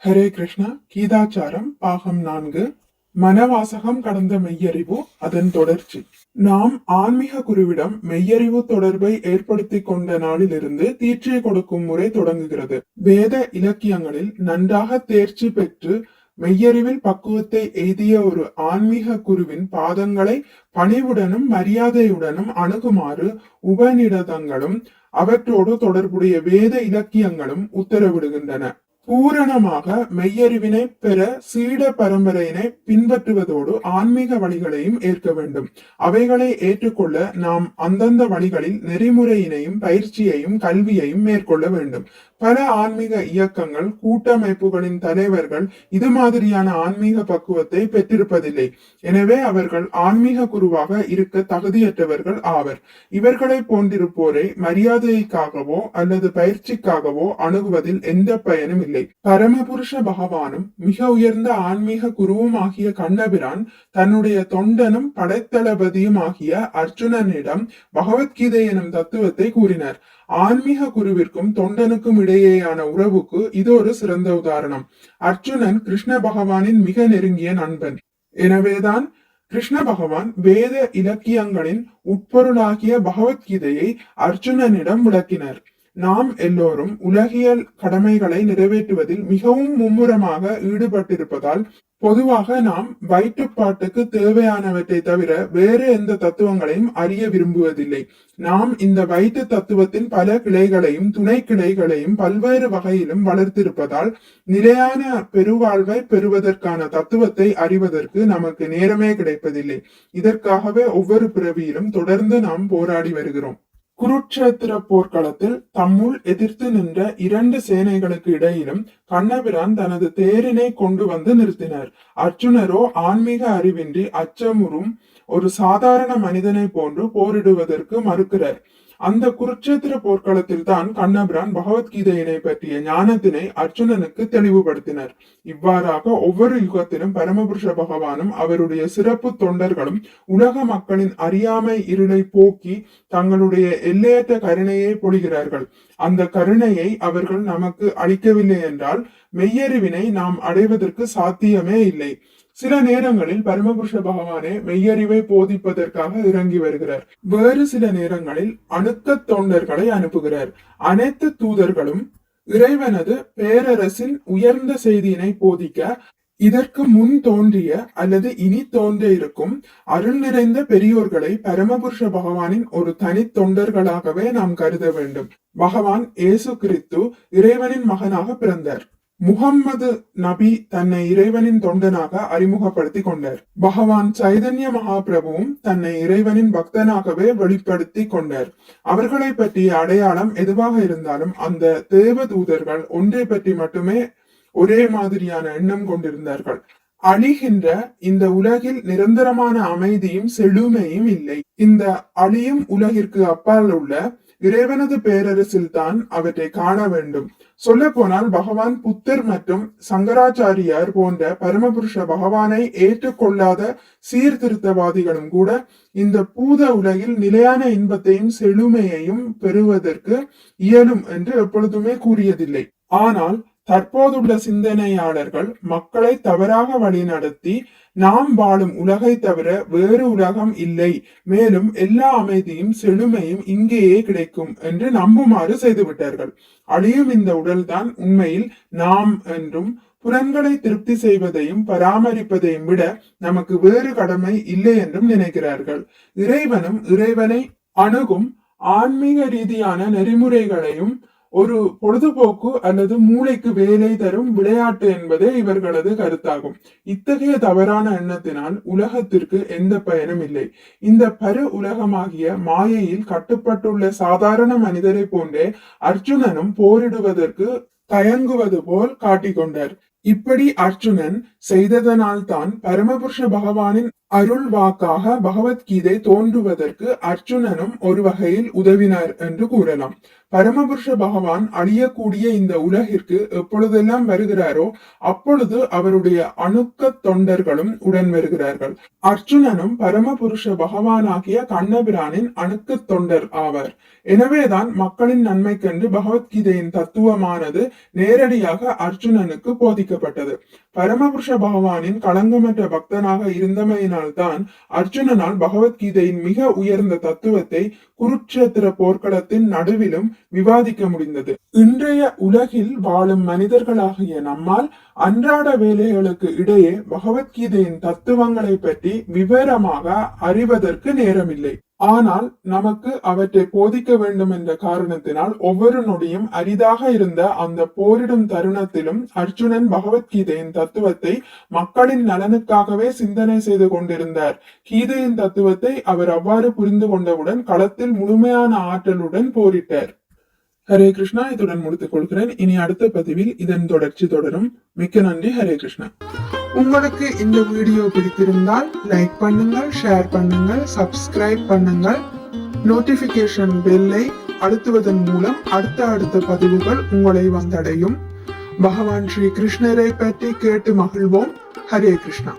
ஹரே கிருஷ்ணா. கீதாச்சாரம் பாகம் 4. மனவாசகம் கடந்த மெய்யறிவு, அதன் தொடர்ச்சி. நாம் ஆன்மீக குருவிடம் மெய்யறிவு தொடர்பை ஏற்படுத்தி கொண்ட நாளிலிருந்து தீட்சை கொடுக்கும் முறை தொடங்குகிறது. வேத இலக்கியங்களில் நன்றாக தேர்ச்சி பெற்று மெய்யறிவில் பக்குவத்தை எய்திய ஒரு ஆன்மீக குருவின் பாதங்களை பணிவுடனும் மரியாதையுடனும் அணுகுமாறு உபநிடதங்களும் அவற்றோடு தொடர்புடைய வேத இலக்கியங்களும் உத்தரவிடுகின்றன. பூரணமாக மெய்யறிவினை பெற சீட பரம்பரையினை பின்பற்றுவதோடு ஆன்மீக வழிகளையும் ஏற்க வேண்டும். அவைகளை ஏற்றுக்கொள்ள நாம் அந்தந்த வழிகளில் நெறிமுறையினையும் பயிற்சியையும் கல்வியையும் மேற்கொள்ள வேண்டும். பல ஆன்மீக இயக்கங்கள் கூட்டமைப்புகளின் தலைவர்கள் இது மாதிரியான ஆன்மீக பக்குவத்தை பெற்றிருப்பதில்லை. எனவே அவர்கள் ஆன்மீக குருவாக இருக்க தகுதியற்றவர்கள் ஆவர். இவர்களை போன்றிருப்போரை மரியாதைக்காகவோ அல்லது பயிற்சிக்காகவோ அணுகுவதில் எந்த பயனும் இல்லை. பரமபுருஷ பகவானும் மிக உயர்ந்த ஆன்மீக குருவும் ஆகிய கண்ணபிரான் தன்னுடைய தொண்டனும் படைத்தளபதியும் ஆகிய அர்ஜுனனிடம் பகவத்கீதை எனும் தத்துவத்தை கூறினார். ஆன்மீக குருவிற்கும் தொண்டனுக்கும் இடையேயான உறவுக்கு இது ஒரு சிறந்த உதாரணம். அர்ஜுனன் கிருஷ்ண பகவானின் மிக நெருங்கிய நண்பன். எனவேதான் கிருஷ்ண பகவான் வேத இலக்கியங்களின் உட்பொருளாகிய பகவத்கீதையை அர்ஜுனனிடம் விளக்கினர். நாம் எல்லோரும் உலகியல் கடமைகளை நிறைவேற்றுவதில் மிகவும் மும்முரமாக ஈடுபட்டிருப்பதால் பொதுவாக நாம் வயிற்றுப்பாட்டுக்கு தேவையானவற்றை தவிர வேறு எந்த தத்துவங்களையும் அறிய விரும்புவதில்லை. நாம் இந்த வயிற்று தத்துவத்தின் பல கிளைகளையும் துணை கிளைகளையும் பல்வேறு வகையிலும் வளர்த்திருப்பதால் நிலையான பெருவாழ்வை பெறுவதற்கான தத்துவத்தை அறிவதற்கு நமக்கு நேரமே கிடைப்பதில்லை. இதற்காகவே ஒவ்வொரு பிறவியிலும் தொடர்ந்து நாம் போராடி வருகிறோம். குருட்சேத்திர போர்க்களத்தில் தம்முள் எதிர்த்து நின்ற இரண்டு சேனைகளுக்கு இடையிலும் கண்ணபிரான் தனது தேரினை கொண்டு வந்து நிறுத்தினார். அர்ஜுனரோ ஆன்மீக அறிவின்றி அச்சமுறும் ஒரு சாதாரண மனிதனை போன்று போரிடுவதற்கு மறுக்கிறார். அந்த குருட்சேத்திர போர்க்களத்தில் தான் கண்ணபிரான் பகவத்கீதையினை பற்றிய ஞானத்தினை அர்ஜுனனுக்கு தெளிவுபடுத்தினர். இவ்வாறாக ஒவ்வொரு யுகத்திலும் பரமபுருஷ பகவானும் அவருடைய சிறப்பு தொண்டர்களும் உலக மக்களின் அறியாமை இருளை போக்கி தங்களுடைய எல்லையற்ற கருணையை பொழிகிறார்கள். அந்த கருணையை அவர்கள் நமக்கு அளிக்கவில்லை என்றால் மெய்யறிவினை நாம் அடைவதற்கு சாத்தியமே இல்லை. சில நேரங்களில் பரமபுருஷ பகவானே மெய்யறிவை போதிப்பதற்காக இறங்கி வருகிறார். வேறு சில நேரங்களில் அணுக்க தொண்டர்களை அனுப்புகிறார். அனைத்து தூதர்களும் இறைவனது பேரரசின் உயர்ந்த செய்தியினை போதிக்க இதற்கு முன் தோன்றிய அல்லது இனி தோன்ற இருக்கும் அருள் நிறைந்த பெரியோர்களை பரமபுருஷ பகவானின் ஒரு தனி தொண்டர்களாகவே நாம் கருத வேண்டும். பகவான் இயேசு கிறிஸ்து இறைவனின் மகனாக பிறந்தார். முகம்மது நபி தன்னை இறைவனின் தொண்டனாக அறிமுகப்படுத்தி கொண்டார். பகவான் சைதன்ய மகாபிரபுவும் தன்னை இறைவனின் பக்தனாகவே வெளிப்படுத்தி கொண்டார். அவர்களை பற்றிய அடையாளம் எதுவாக இருந்தாலும் அந்த தேவ தூதர்கள் ஒன்றை பற்றி மட்டுமே ஒரே மாதிரியான எண்ணம் கொண்டிருந்தார்கள். அழிகின்ற இந்த உலகில் நிரந்தரமான அமைதியும் செழுமையும் இல்லை. இந்த அழியும் உலகிற்கு அப்பால் உள்ள இறைவனது பேரரசில் தான் அவற்றை காண வேண்டும். சொல்ல போனால் பகவான் புத்தர் மற்றும் சங்கராச்சாரியார் போன்ற பரமபுருஷ பகவானை ஏற்றுக்கொள்ளாத சீர்திருத்தவாதிகளும் கூட இந்த பூத உலகில் நிலையான இன்பத்தையும் செழுமையையும் பெறுவதற்கு இயலும் என்று எப்பொழுதுமே கூறியதில்லை. ஆனால் தற்போதுள்ள சிந்தனையாளர்கள் மக்களை தவறாக வழிநடத்தி நாம் வாழும் உலகை தவிர வேறு உலகம் இல்லை, மேலும் எல்லா அமைதியும் செழுமையும் இங்கேயே கிடைக்கும் என்று நம்புமாறு செய்துவிட்டார்கள். அழியும் இந்த உடல்தான் உண்மையில் நாம் என்றும் புலன்களை திருப்தி செய்வதையும் பராமரிப்பதையும் விட நமக்கு வேறு கடமை இல்லை என்றும் நினைக்கிறார்கள். இறைவனும் இறைவனை அணுகும் ஆன்மீக ரீதியான நெறிமுறைகளையும் ஒரு பொழுதுபோக்கு அல்லது மூளைக்கு வேலை தரும் விளையாட்டு என்பதே இவர்களது கருத்தாகும். இத்தகைய தவறான எண்ணத்தினால் உலகத்திற்கு எந்த பயனும் இல்லை. இந்த பரு உலகமாகிய மாயையில் கட்டுப்பட்டுள்ள சாதாரண மனிதரை போன்றே அர்ஜுனனும் போரிடுவதற்கு தயங்குவது போல் காட்டிக்கொண்டார். இப்படி அர்ஜுனன் செய்ததனால் தான் பரமபுருஷ பகவானின் அருள் வாக்காக பகவத்கீதை தோன்றுவதற்கு அர்ஜுனனும் ஒரு வகையில் உதவினார் என்று கூறலாம். பரமபுருஷ பகவான் அழியக்கூடிய இந்த உலகிற்கு எப்பொழுதெல்லாம் வருகிறாரோ அப்பொழுது அவருடைய அணுக்க தொண்டர்களும் உடன் வருகிறார்கள். அர்ஜுனனும் பரமபுருஷ பகவானாகிய கண்ணபிரானின் அணுக்க தொண்டர் ஆவார். எனவேதான் மக்களின் நன்மைக்கென்று பகவத்கீதையின் தத்துவமானது நேரடியாக அர்ஜுனனுக்கு போதிக்கப்பட்டது. பரமபுருஷ பகவானின் களங்கமற்ற பக்தனாக இருந்தமையினால்தான் அர்ஜுனனால் பகவத்கீதையின் மிக உயர்ந்த தத்துவத்தை குருட்சேத்திர போர்க்களத்தின் நடுவிலும் விவாதிக்க முடிந்தது. இன்றைய உலகில் வாழும் மனிதர்களாகிய நம்மால் அன்றாட வேலைகளுக்கு இடையே பகவத்கீதையின் தத்துவங்களை பற்றி விவரமாக அறிவதற்கு நேரமில்லை. ஆனால் நமக்கு அவற்றை போதிக்க வேண்டும் என்ற காரணத்தினால் ஒவ்வொரு நொடியும் அரிதாக இருந்த அந்த போரிடும் தருணத்திலும் அர்ஜுனன் பகவத்கீதையின் தத்துவத்தை மக்களின் நலனுக்காகவே சிந்தனை செய்து கொண்டிருந்தார். கீதையின் தத்துவத்தை அவர் அவ்வாறு புரிந்து கொண்டவுடன் களத்தில் முழுமையான ஆற்றலுடன் போரிட்டார். ஹரே கிருஷ்ணா. இதுடன் முடித்துக் கொள்கிறேன். இனி அடுத்த பதிவில் இதன் தொடர்ச்சி தொடரும். மிக்க நன்றி. ஹரே கிருஷ்ணா. உங்களுக்கு இந்த வீடியோ பிடித்திருந்தால் லைக் பண்ணுங்கள், ஷேர் பண்ணுங்கள், சப்ஸ்கிரைப் பண்ணுங்கள். நோட்டிபிகேஷன் பெல்லை அழுத்துவதன் மூலம் அடுத்த பதிவுகள் உங்களை வந்தடையும். பகவான் ஸ்ரீ கிருஷ்ணரை பற்றி கேட்டு மகிழ்வோம். ஹரே கிருஷ்ணா.